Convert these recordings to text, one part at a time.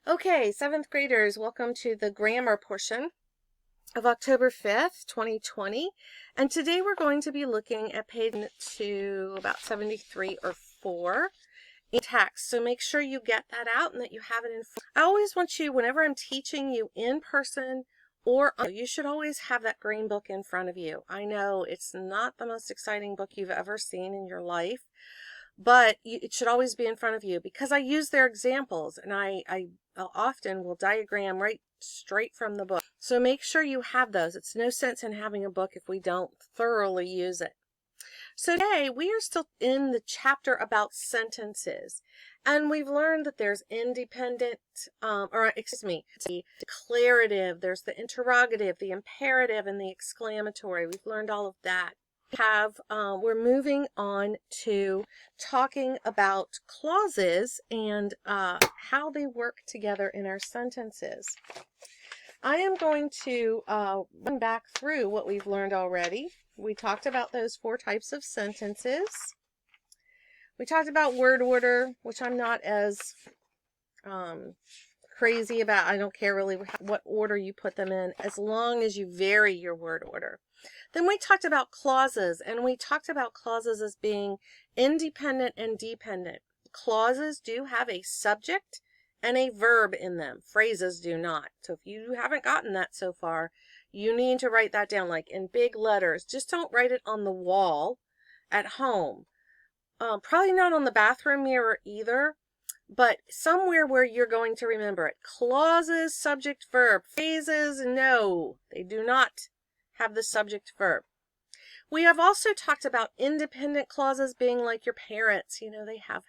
Okay, 7th graders, welcome to the grammar portion of October 5th, 2020. And today we're going to be looking at page to about 73 or 4 in text. So make sure you get that out and that you have it in. I always want you, whenever I'm teaching you in person or you should always have that green book in front of you. I know it's not the most exciting book you've ever seen in your life, but it should always be in front of you because I use their examples and I often will diagram right straight from the book. So make sure you have those. It's no sense in having a book if we don't thoroughly use it. So today we are still in the chapter about sentences, and we've learned that there's independent, the declarative, there's the interrogative, the imperative, and the exclamatory. We've learned all of that. We're moving on to talking about clauses and how they work together in our sentences. I am going to run back through what we've learned already. We talked about those 4 types of sentences. We talked about word order, which I'm not as crazy about. I don't care really what order you put them in, as long as you vary your word order. Then we talked about clauses, and we talked about clauses as being independent and dependent. Clauses do have a subject and a verb in them. Phrases do not. So if you haven't gotten that so far, you need to write that down, like in big letters. Just don't write it on the wall at home. Probably not on the bathroom mirror either, but somewhere where you're going to remember it. Clauses, subject, verb. Phrases, no, they do not have the subject verb. We have also talked about independent clauses being like your parents. You know, they have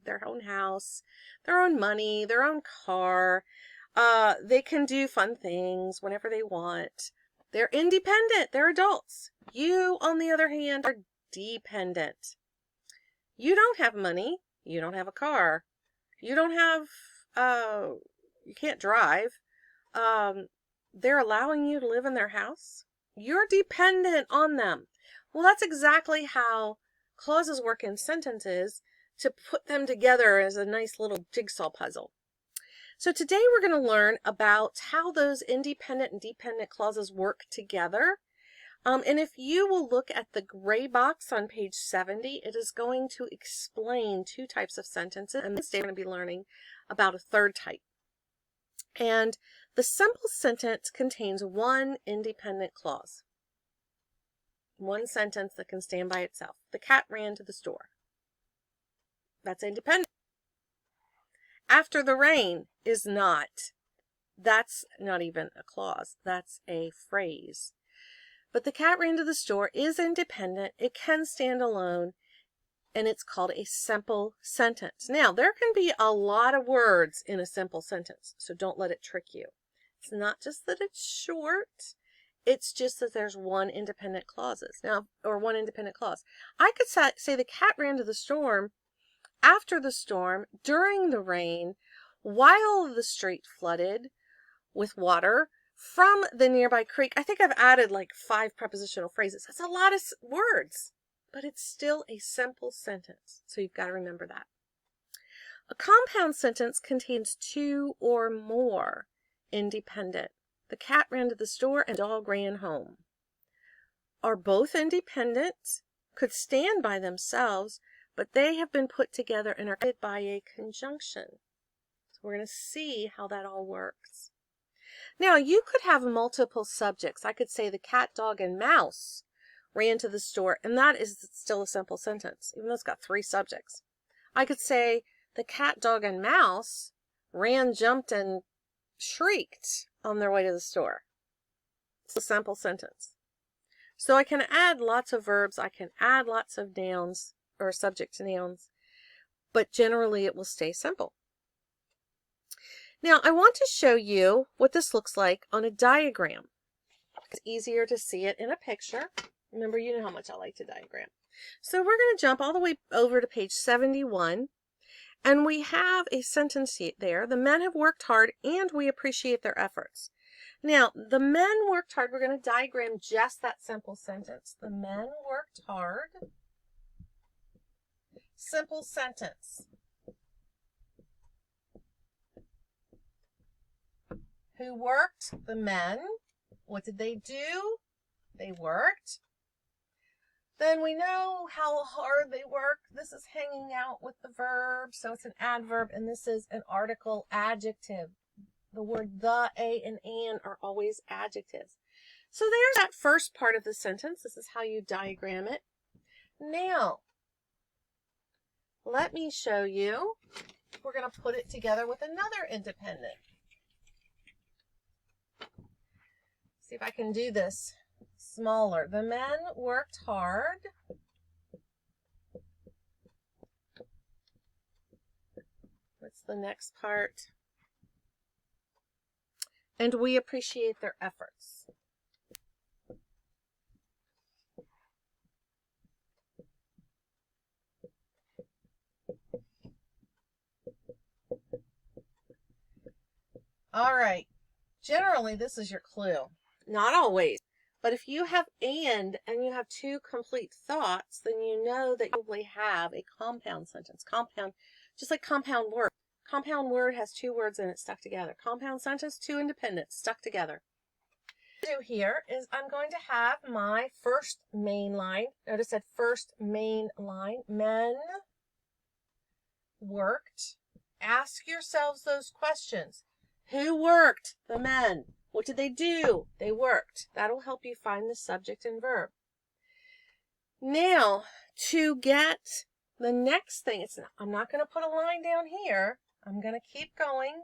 their own house, their own money, their own car. They can do fun things whenever they want. They're independent. They're adults. You, on the other hand, are dependent. You don't have money. You don't have a car. You don't have, you can't drive. They're allowing you to live in their house. You're dependent on them. Well, that's exactly how clauses work in sentences, to put them together as a nice little jigsaw puzzle. So today we're going to learn about how those independent and dependent clauses work together. And if you will look at the gray box on page 70, it is going to explain 2 types of sentences. And today we're going to be learning about a 3rd type. And the simple sentence contains 1 independent clause. 1 sentence that can stand by itself. The cat ran to the store. That's independent. After the rain is not. That's not even a clause. That's a phrase. But the cat ran to the store is independent. It can stand alone, and it's called a simple sentence. Now, there can be a lot of words in a simple sentence, so don't let it trick you. It's not just that it's short. It's just that there's 1 independent clause. I could say the cat ran to the storm after the storm, during the rain, while the street flooded with water from the nearby creek. I think I've added like 5 prepositional phrases. That's a lot of words, but it's still a simple sentence. So you've got to remember that. A compound sentence contains 2 or more independent. The cat ran to the store and the dog ran home. Are both independent, could stand by themselves, but they have been put together and are connected by a conjunction. So we're going to see how that all works. Now, you could have multiple subjects. I could say the cat, dog, and mouse ran to the store, and that is still a simple sentence, even though it's got 3 subjects. I could say the cat, dog, and mouse ran, jumped, and shrieked on their way to the store. It's a simple sentence. So I can add lots of verbs. I can add lots of nouns or subject to nouns, but generally it will stay simple. Now, I want to show you what this looks like on a diagram. It's easier to see it in a picture. Remember, you know how much I like to diagram. So we're going to jump all the way over to page 71, and we have a sentence there. The men have worked hard, and we appreciate their efforts. Now, the men worked hard. We're going to diagram just that simple sentence. The men worked hard. Simple sentence. Who worked? The men. What did they do? They worked. Then we know how hard they worked. This is hanging out with the verb, so it's an adverb, and this is an article adjective. The word the, a, and an are always adjectives. So there's that first part of the sentence. This is how you diagram it. Now, let me show you. We're going to put it together with another independent. See if I can do this smaller. The men worked hard. What's the next part? And we appreciate their efforts. All right. Generally, this is your clue. Not always. But if you have and you have two complete thoughts, then you know that you probably have a compound sentence. Compound, just like compound word. Compound word has two words in it stuck together. Compound sentence, two independent stuck together. What I'm going to do here is I'm going to have my first main line. Notice that first main line. Men worked. Ask yourselves those questions. Who worked? The men. What did they do? They worked. That'll help you find the subject and verb. Now, to get the next thing, I'm not going to put a line down here. I'm going to keep going.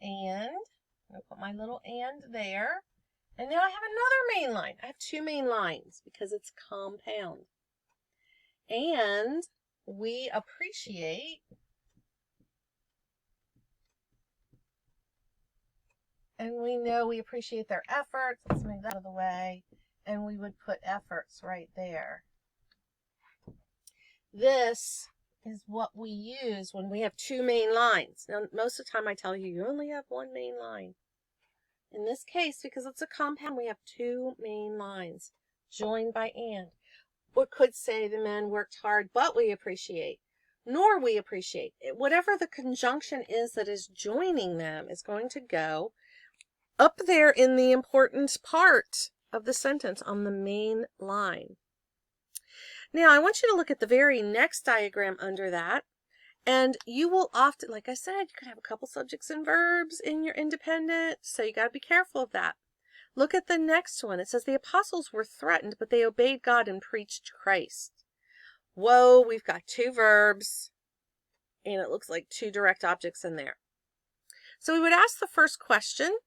And I'm going to put my little and there. And now I have another main line. I have two main lines because it's compound. And we appreciate and we know we appreciate their efforts. Let's move that out of the way. And we would put efforts right there. This is what we use when we have two main lines. Now, most of the time I tell you, you only have one main line. In this case, because it's a compound, we have two main lines joined by and. Or could say the men worked hard, but we appreciate. Nor we appreciate. Whatever the conjunction is that is joining them is going to go up there in the important part of the sentence on the main line. Now, I want you to look at the very next diagram under that, and you will often, like I said, you could have a couple subjects and verbs in your independent, so you got to be careful of that. Look at the next one. It says the apostles were threatened, but they obeyed God and preached Christ. Whoa, we've got two verbs, and it looks like two direct objects in there. So we would ask the first question.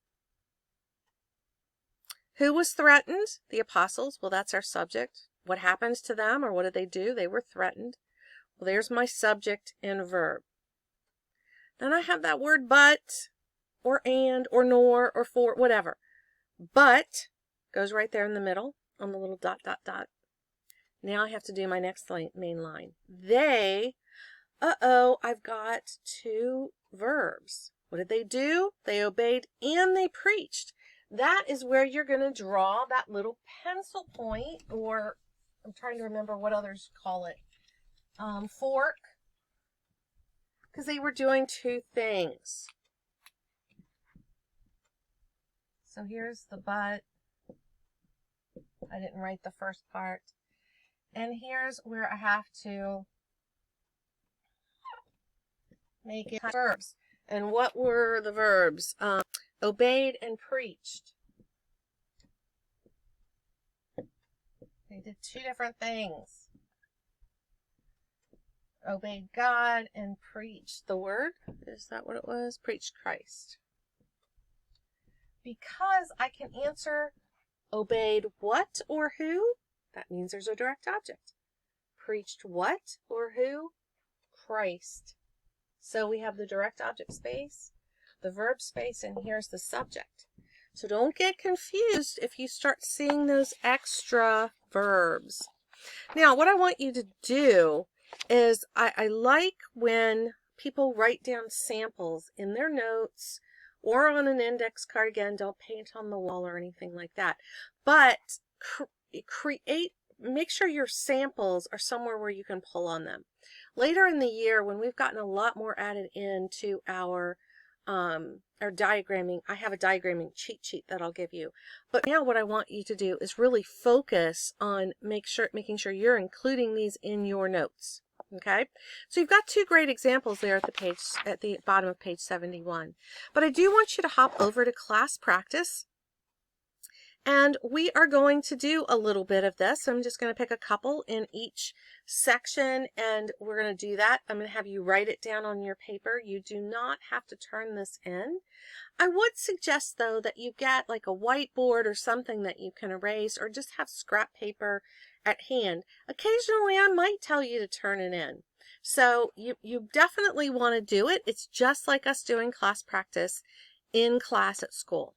Who was threatened? The apostles. Well, that's our subject. What happened to them, or what did they do? They were threatened. Well, there's my subject and verb. Then I have that word but, or and, or nor, or for, whatever. But goes right there in the middle on the little dot, dot, dot. Now I have to do my next main line. They, I've got two verbs. What did they do? They obeyed and they preached. That is where you're going to draw that little pencil point, or I'm trying to remember what others call it, fork, because they were doing two things. So here's the but. I didn't write the first part. And here's where I have to make it verbs. And what were the verbs? Obeyed and preached. They did two different things. Obeyed God and preached the word. Is that what it was? Preached Christ. Because I can answer obeyed what or who, that means there's a direct object. Preached what or who? Christ. So we have the direct object space, the verb space, and here's the subject. So don't get confused if you start seeing those extra verbs. Now, what I want you to do is I like when people write down samples in their notes or on an index card. Again, don't paint on the wall or anything like that. But make sure your samples are somewhere where you can pull on them. Later in the year, when we've gotten a lot more added into our or diagramming. I have a diagramming cheat sheet that I'll give you. But now what I want you to do is really focus on making sure you're including these in your notes. Okay, so you've got two great examples there at the bottom of page 71. But I do want you to hop over to class practice. And we are going to do a little bit of this. I'm just going to pick a couple in each section, and we're going to do that. I'm going to have you write it down on your paper. You do not have to turn this in. I would suggest, though, that you get like a whiteboard or something that you can erase, or just have scrap paper at hand. Occasionally, I might tell you to turn it in. So you definitely want to do it. It's just like us doing class practice in class at school.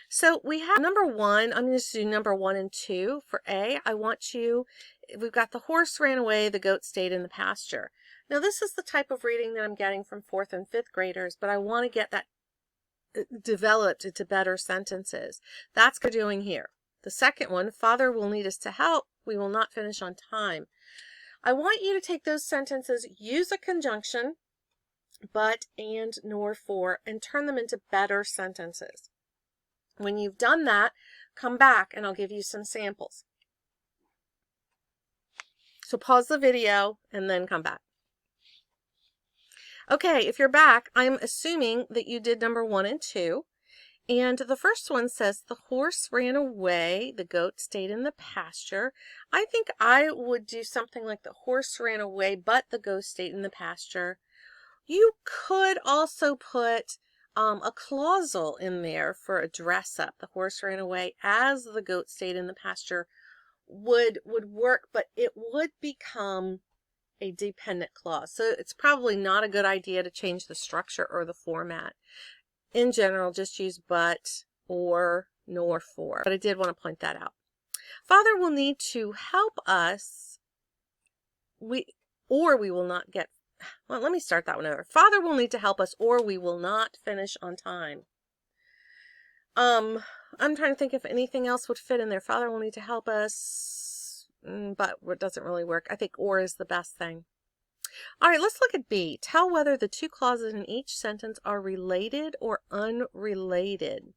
So we have number one. I'm going to do number 1 and 2 for A. We've got the horse ran away, the goat stayed in the pasture. Now this is the type of reading that I'm getting from 4th and 5th graders, but I want to get that developed into better sentences. That's what we're doing here. The second one, Father will need us to help. We will not finish on time. I want you to take those sentences, use a conjunction, but, and, nor, for, and turn them into better sentences. When you've done that, come back and I'll give you some samples. So pause the video and then come back. Okay, if you're back, I'm assuming that you did number 1 and 2. And the first one says, the horse ran away, the goat stayed in the pasture. I think I would do something like the horse ran away, but the goat stayed in the pasture. You could also put a clausal in there for a dress up. The horse ran away as the goat stayed in the pasture would work, but it would become a dependent clause. So it's probably not a good idea to change the structure or the format. In general, just use but, or, nor, for. But I did want to point that out. Father will need to help us. We will not get. Well, let me start that one over. Father will need to help us, or we will not finish on time. I'm trying to think if anything else would fit in there. Father will need to help us, but it doesn't really work. I think or is the best thing. All right, let's look at B. Tell whether the two clauses in each sentence are related or unrelated. And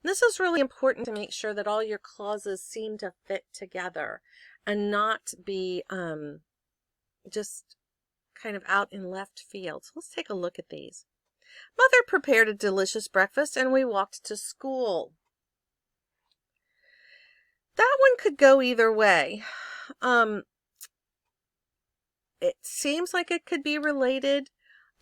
this is really important to make sure that all your clauses seem to fit together and not be just kind of out in left field. So let's take a look at these. Mother prepared a delicious breakfast and we walked to school. That one could go either way. It seems like it could be related.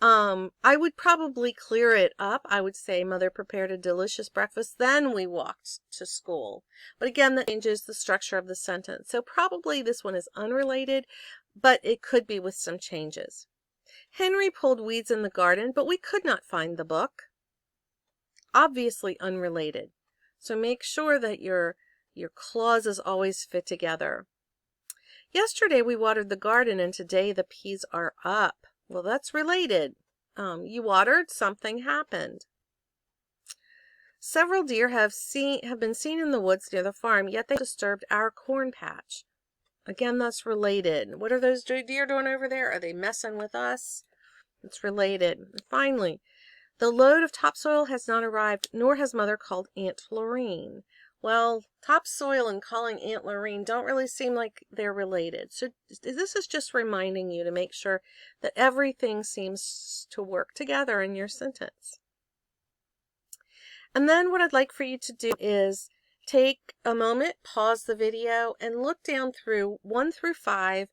I would probably clear it up. I would say Mother prepared a delicious breakfast, then we walked to school. But again, that changes the structure of the sentence. So probably this one is unrelated, but it could be with some changes. Henry pulled weeds in the garden, but we could not find the book. Obviously unrelated. So make sure that your clauses always fit together. Yesterday we watered the garden and today the peas are up. Well, that's related. You watered, something happened. Several deer have been seen in the woods near the farm, yet they disturbed our corn patch. Again, that's related. What are those deer doing over there? Are they messing with us? It's related. And finally, the load of topsoil has not arrived, nor has Mother called Aunt Lorene. Well, topsoil and calling Aunt Lorene don't really seem like they're related. So this is just reminding you to make sure that everything seems to work together in your sentence. And then what I'd like for you to do is take a moment, pause the video, and look down through 1 through 5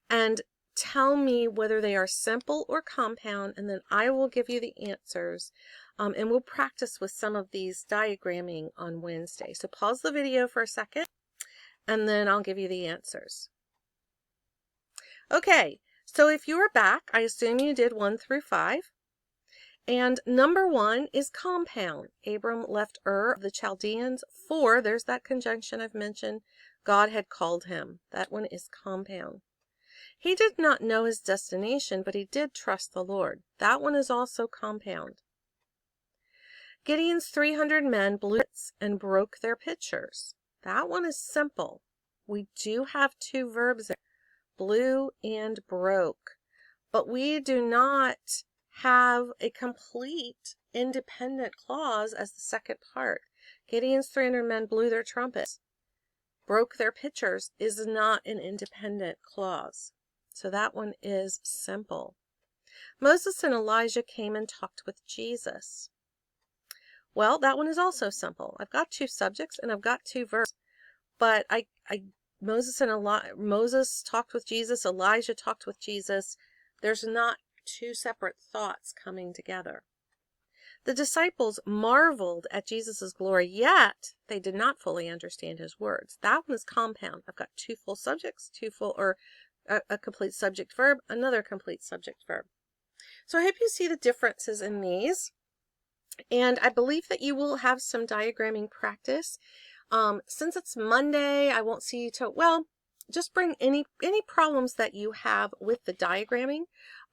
and tell me whether they are simple or compound, and then I will give you the answers. And we'll practice with some of these diagramming on Wednesday. So pause the video for a second, and then I'll give you the answers. Okay, so if you are back, I assume you did 1 through 5. And number 1 is compound. Abram left Ur of the Chaldeans, for, there's that conjunction I've mentioned, God had called him. That one is compound. He did not know his destination, but he did trust the Lord. That one is also compound. Gideon's 300 men blew and broke their pitchers. That one is simple. We do have 2 verbs there, blew and broke. But we do not have a complete independent clause as the second part. Gideon's 300 men blew their trumpets, broke their pitchers is not an independent clause. So that one is simple. Moses and Elijah came and talked with Jesus. Well, that one is also simple. I've got 2 subjects and I've got 2 verbs, but Moses talked with Jesus, Elijah talked with Jesus. There's not 2 separate thoughts coming together. The disciples marveled at Jesus' glory, yet they did not fully understand his words. That one is compound. I've got 2 full subjects, a complete subject verb, another complete subject verb. So I hope you see the differences in these. And I believe that you will have some diagramming practice. Since it's Monday, I won't see you till, well, just bring any problems that you have with the diagramming,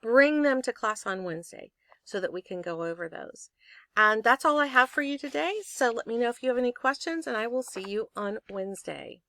bring them to class on Wednesday so that we can go over those. And that's all I have for you today. So let me know if you have any questions, and I will see you on Wednesday.